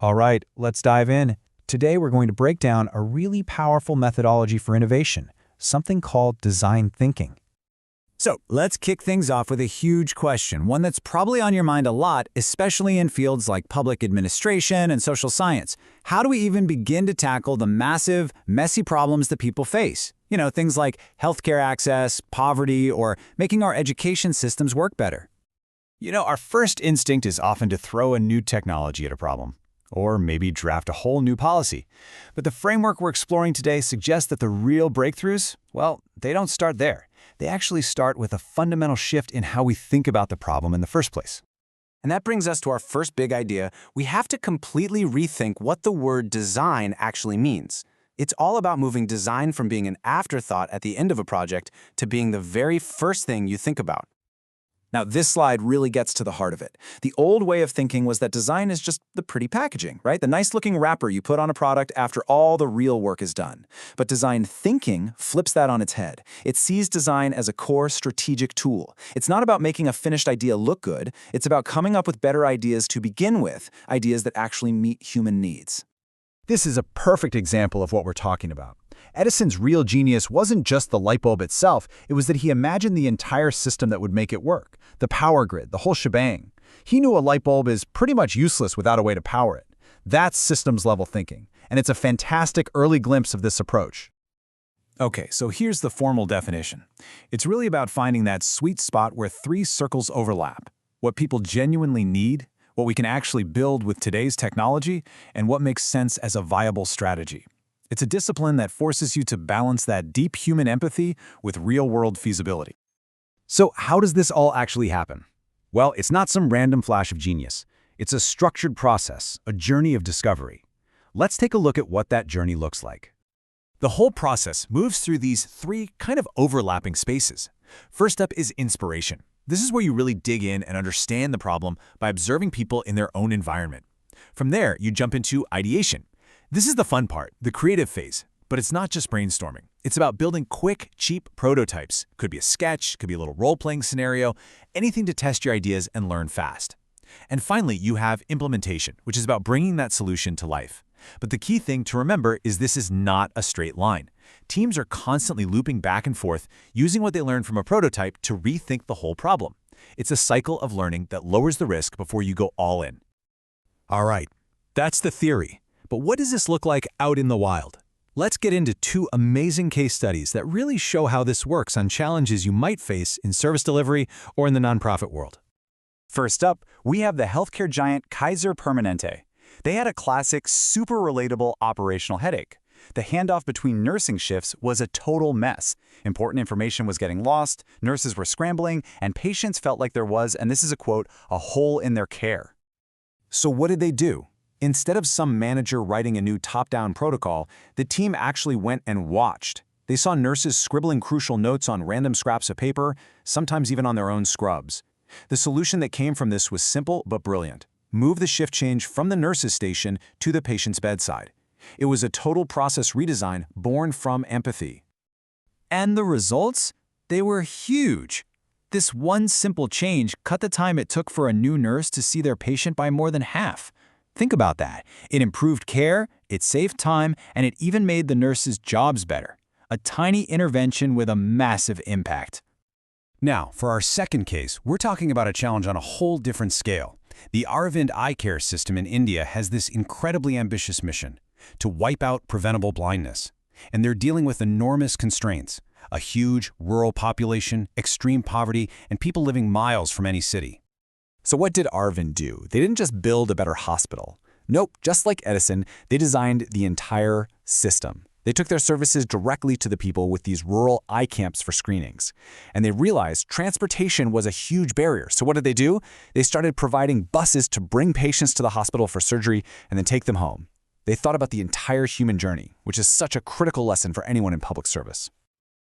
All right, let's dive in. Today we're going to break down a really powerful methodology for innovation, something called design thinking. So let's kick things off with a huge question, one that's probably on your mind a lot, especially in fields like public administration and social science. How do we even begin to tackle the massive, messy problems that people face? Things like healthcare access, poverty, or making our education systems work better. Our first instinct is often to throw a new technology at a problem, or maybe draft a whole new policy. But the framework we're exploring today suggests that the real breakthroughs, well, they don't start there. They actually start with a fundamental shift in how we think about the problem in the first place. And that brings us to our first big idea. We have to completely rethink what the word design actually means. It's all about moving design from being an afterthought at the end of a project to being the very first thing you think about. Now, this slide really gets to the heart of it. The old way of thinking was that design is just the pretty packaging, right? The nice-looking wrapper you put on a product after all the real work is done. But design thinking flips that on its head. It sees design as a core strategic tool. It's not about making a finished idea look good. It's about coming up with better ideas to begin with, ideas that actually meet human needs. This is a perfect example of what we're talking about. Edison's real genius wasn't just the light bulb itself, it was that he imagined the entire system that would make it work. The power grid, the whole shebang. He knew a light bulb is pretty much useless without a way to power it. That's systems-level thinking, and it's a fantastic early glimpse of this approach. Okay, so here's the formal definition. It's really about finding that sweet spot where three circles overlap. What people genuinely need, what we can actually build with today's technology, and what makes sense as a viable strategy. It's a discipline that forces you to balance that deep human empathy with real-world feasibility. So how does this all actually happen? Well, it's not some random flash of genius. It's a structured process, a journey of discovery. Let's take a look at what that journey looks like. The whole process moves through these three kind of overlapping spaces. First up is inspiration. This is where you really dig in and understand the problem by observing people in their own environment. From there, you jump into ideation. This is the fun part, the creative phase. But it's not just brainstorming. It's about building quick, cheap prototypes. Could be a sketch, could be a little role-playing scenario, anything to test your ideas and learn fast. And finally, you have implementation, which is about bringing that solution to life. But the key thing to remember is this is not a straight line. Teams are constantly looping back and forth, using what they learned from a prototype to rethink the whole problem. It's a cycle of learning that lowers the risk before you go all in. All right, that's the theory. But what does this look like out in the wild? Let's get into two amazing case studies that really show how this works on challenges you might face in service delivery or in the nonprofit world. First up, we have the healthcare giant Kaiser Permanente. They had a classic, super relatable operational headache. The handoff between nursing shifts was a total mess. Important information was getting lost, nurses were scrambling, and patients felt like there was, and this is a quote, a hole in their care. So what did they do? Instead of some manager writing a new top-down protocol, the team actually went and watched. They saw nurses scribbling crucial notes on random scraps of paper, sometimes even on their own scrubs. The solution that came from this was simple but brilliant. Move the shift change from the nurse's station to the patient's bedside. It was a total process redesign born from empathy. And the results? They were huge. This one simple change cut the time it took for a new nurse to see their patient by more than half. Think about that. It improved care, it saved time, and it even made the nurses' jobs better. A tiny intervention with a massive impact. Now, for our second case, we're talking about a challenge on a whole different scale. The Aravind Eye Care system in India has this incredibly ambitious mission to wipe out preventable blindness. And they're dealing with enormous constraints, a huge rural population, extreme poverty, and people living miles from any city. So what did Aravind do? They didn't just build a better hospital. Nope, just like Edison, they designed the entire system. They took their services directly to the people with these rural eye camps for screenings. And they realized transportation was a huge barrier. So what did they do? They started providing buses to bring patients to the hospital for surgery and then take them home. They thought about the entire human journey, which is such a critical lesson for anyone in public service.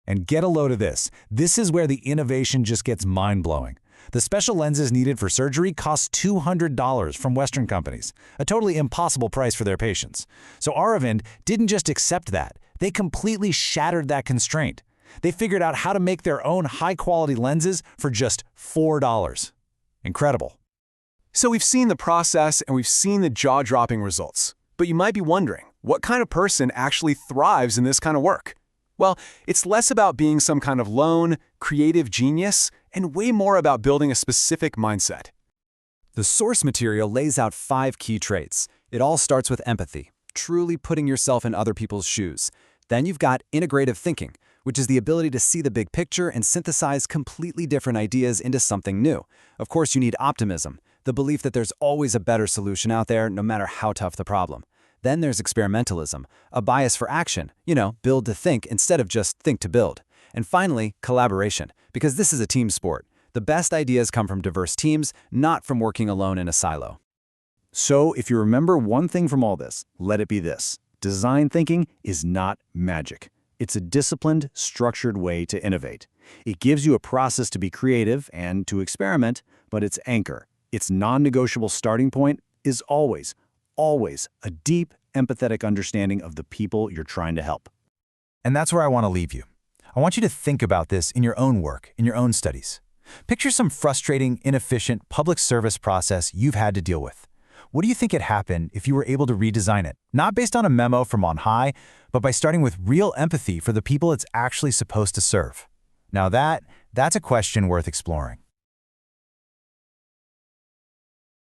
And get a load of this. This is where the innovation just gets mind-blowing. The special lenses needed for surgery cost $200 from Western companies, a totally impossible price for their patients. So Aravind didn't just accept that, they completely shattered that constraint. They figured out how to make their own high-quality lenses for just $4. Incredible. So we've seen the process and we've seen the jaw-dropping results. But you might be wondering, what kind of person actually thrives in this kind of work? Well, it's less about being some kind of lone, creative genius, and way more about building a specific mindset. The source material lays out 5 key traits. It all starts with empathy, truly putting yourself in other people's shoes. Then you've got integrative thinking, which is the ability to see the big picture and synthesize completely different ideas into something new. Of course, you need optimism, the belief that there's always a better solution out there, no matter how tough the problem. Then there's experimentalism, a bias for action, build to think instead of just think to build. And finally, collaboration, because this is a team sport. The best ideas come from diverse teams, not from working alone in a silo. So if you remember one thing from all this, let it be this. Design thinking is not magic. It's a disciplined, structured way to innovate. It gives you a process to be creative and to experiment, but its anchor, its non-negotiable starting point, is always a deep, empathetic understanding of the people you're trying to help. And that's where I want to leave you. I want you to think about this in your own work, in your own studies. Picture some frustrating, inefficient public service process you've had to deal with. What do you think would happen if you were able to redesign it? Not based on a memo from on high, but by starting with real empathy for the people it's actually supposed to serve. Now that's a question worth exploring.